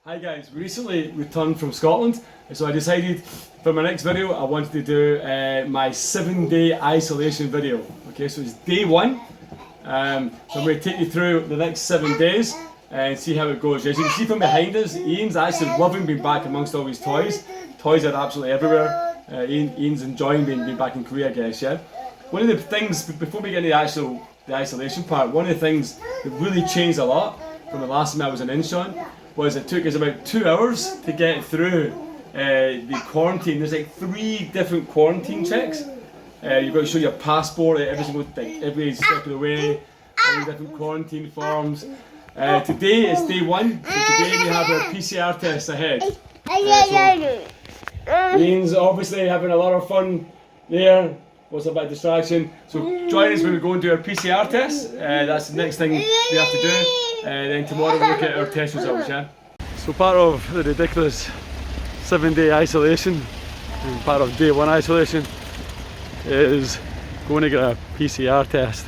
Hi guys, we recently returned from Scotland, so I decided for my next video I wanted to do my 7-day isolation video. Okay, so it's day 1, so I'm going to take you through the next 7 days and see how it goes. As you can see from behind us, Ian's actually loving being back amongst all his toys. Toys are absolutely everywhere. Ian's enjoying being back in Korea, I guess, yeah? One of the things, before we get into the isolation part, one of the things that really changed a lot from the last time I was in Incheon was it took us about 2 hours to get through the quarantine. There's like 3 different quarantine checks. You've got to show your passport every step of the way, all the different quarantine forms. Today is day 1, so today we have our PCR tests ahead. Ian's obviously having a lot of fun there. What's a bit of distraction? So join us when we go and do our PCR tests. That's the next thing we have to do. Then tomorrow we'll look at our test results, yeah? So part of the ridiculous 7-day isolation, and part of day 1 isolation, is going to get a PCR test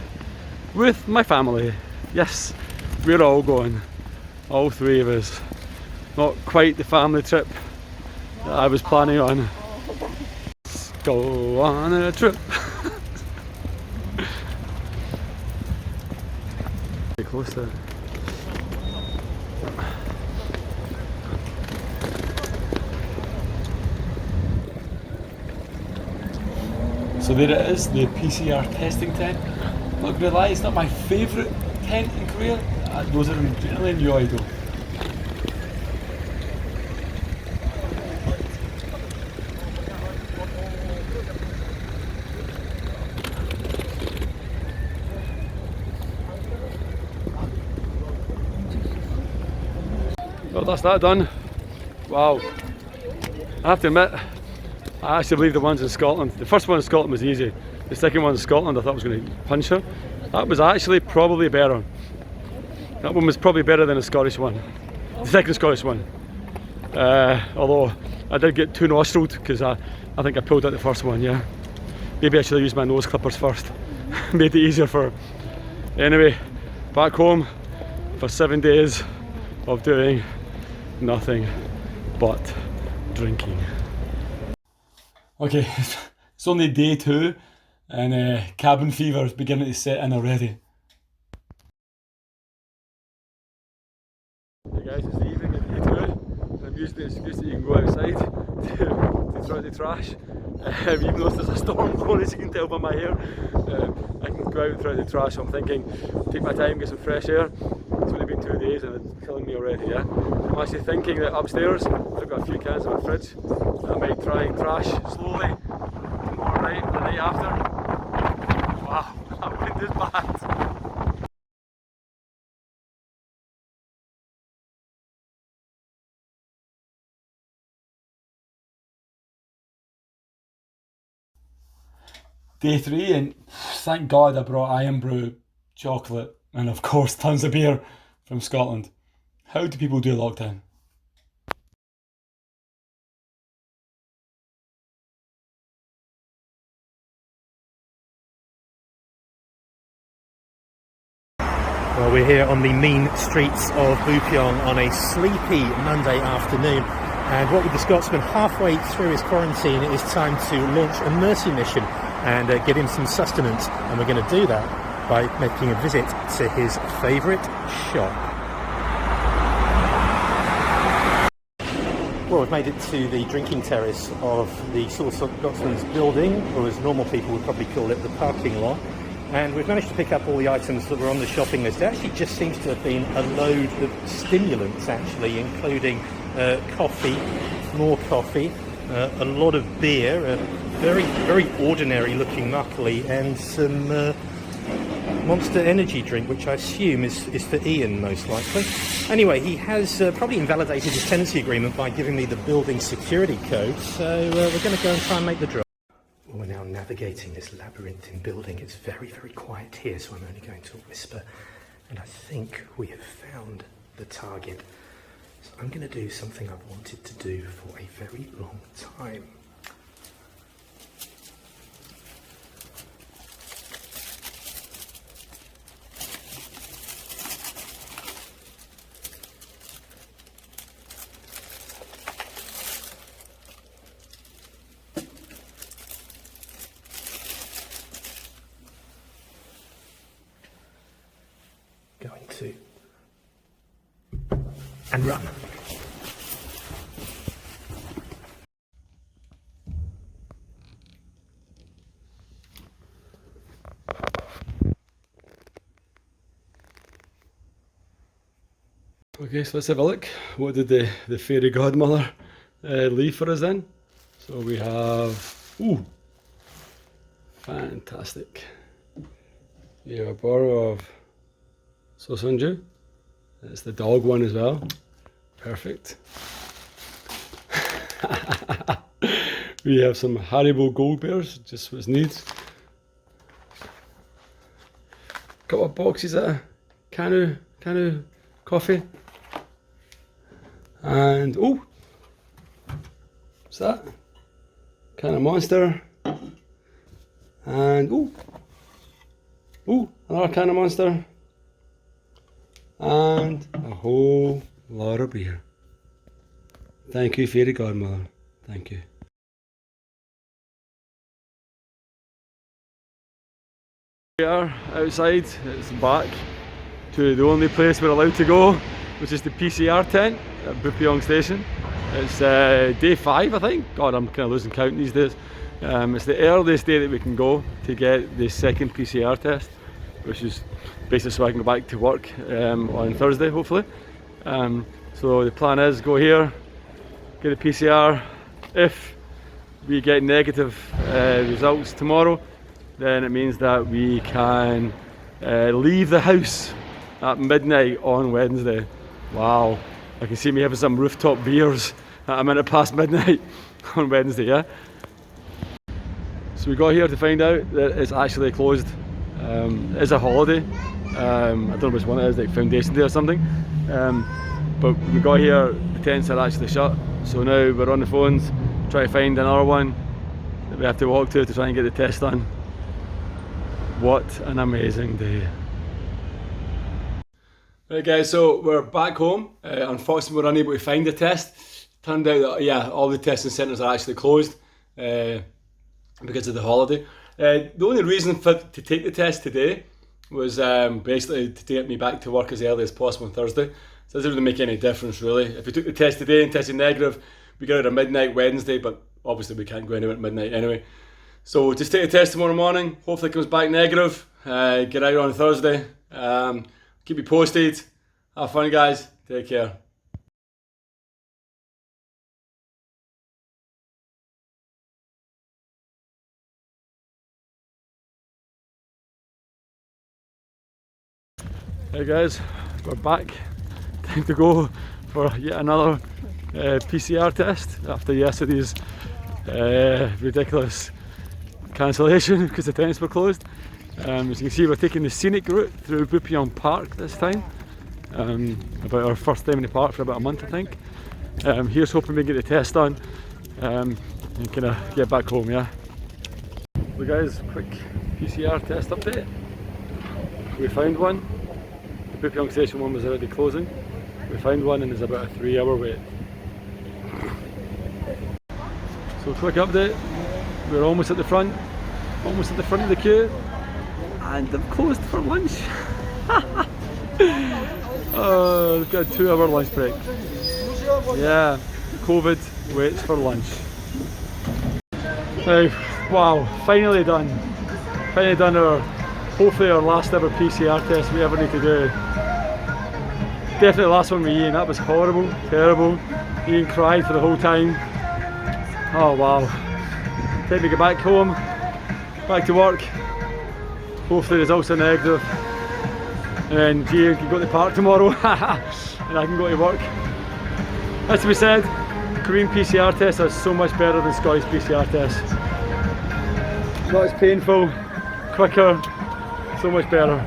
with my family. Yes, we're all going, all 3 of us. Not quite the family trip that I was planning on. Let's go on a trip. Get closer. So there it is, the PCR testing tent. Not gonna lie, it's not my favourite tent in Korea. Those are generally enjoyed though. Well, that's that done. Wow. I have to admit, I actually believe the ones in Scotland. The first one in Scotland was easy. The second one in Scotland I thought was going to punch her. That was actually probably better. That one was probably better than the Scottish one. The second Scottish one. Although I did get 2 nostriled because I think I pulled out the first one, yeah. Maybe I should have used my nose clippers first. Made it easier for... Anyway, back home for 7 days of doing nothing but drinking. Okay, it's only day 2 and cabin fever is beginning to set in already. Hey guys, it's the evening of day 2 and I'm using the excuse that you can go outside to throw out the trash. Even though there's a storm blowing, as you can tell by my hair, I can go out and throw out the trash. So I'm thinking, take my time, get some fresh air. It's only been 2 days and it's killing me already, yeah? I'm actually thinking that upstairs I've got a few cans in my fridge that I might try and trash slowly tomorrow night or the night after. Wow, that wind is bad. Day 3 and thank God I brought Iron Brew chocolate and of course tons of beer from Scotland. How do people do lockdown? Well, we're here on the mean streets of Bupyeong on a sleepy Monday afternoon, and what with the Scotsman halfway through his quarantine, it is time to launch a mercy mission and get him some sustenance, and we're going to do that by making a visit to his favourite shop. Well, we've made it to the drinking terrace of the Scotsman's building, or as normal people would probably call it, the parking lot. And we've managed to pick up all the items that were on the shopping list. It actually just seems to have been a load of stimulants, actually, including coffee, more coffee, a lot of beer, a very ordinary looking makgeolli, and some Monster energy drink, which I assume is for Ian most likely. Anyway, he has probably invalidated his tenancy agreement by giving me the building security code, so we're going to go and try and make the drive. We're now navigating this labyrinthine building. It's very quiet here, so I'm only going to whisper, and I think we have found the target. So I'm going to do something I've wanted to do for a very long time. and run. Okay, so let's have a look. What did the fairy godmother leave for us then? So we have, ooh, fantastic. You have a borrow of Sosunju. It's the dog one as well. Perfect. We have some Haribo Gold Bears, just what's needs. Couple of boxes of Canu coffee. And oh, what's that? Can of Monster. And oh, another can of Monster. And a whole lot of beer. Thank you, fairy godmother. Thank you. We are outside. It's back to the only place we're allowed to go, which is the PCR tent at Bupyeong Station. It's day 5, I think. God, I'm kind of losing count these days. It's the earliest day that we can go to get the second PCR test, which is basically so I can go back to work on Thursday, hopefully. So the plan is go here, get a PCR. If we get negative results tomorrow, then it means that we can leave the house at midnight on Wednesday. Wow, I can see me having some rooftop beers at a minute past midnight on Wednesday, yeah? So we got here to find out that it's actually closed. It is a holiday. I don't know which one it is, like Foundation Day or something. But we got here, the tents are actually shut. So now we're on the phones, try to find another one that we have to walk to try and get the test done. What an amazing day. Right guys, so we're back home. Unfortunately we're unable to find the test. Turned out that, yeah, all the testing centres are actually closed because of the holiday. The only reason to take the test today was basically to get me back to work as early as possible on Thursday. So it doesn't really make any difference really. If we took the test today and tested negative, we get out at midnight Wednesday, but obviously we can't go anywhere at midnight anyway. So just take the test tomorrow morning, hopefully it comes back negative, get out on Thursday. Keep you posted. Have fun guys, take care. Hey guys, we're back. Time to go for yet another PCR test after yesterday's ridiculous cancellation because the tents were closed. As you can see, we're taking the scenic route through Bupyeong Park this time. About our first time in the park for about a month, I think. Here's hoping we can get the test done and kind of get back home, yeah. So guys, quick PCR test update. We found one. The Bupyeong Station one was already closing. We found one and there's about a 3-hour wait. So quick update. We're almost at the front of the queue. And they've closed for lunch. Oh, they've got a 2-hour lunch break. Yeah, COVID waits for lunch. Now, wow, finally done. Finally done hopefully our last ever PCR test we ever need to do. Definitely the last one with Ian, that was horrible, terrible. Ian cried for the whole time. Oh wow. Time to get back home, back to work. Hopefully the results are negative. And then Ian can go to the park tomorrow and I can go to work. As to be said, Korean PCR tests are so much better than Scottish PCR tests. Not as painful, quicker, so much better.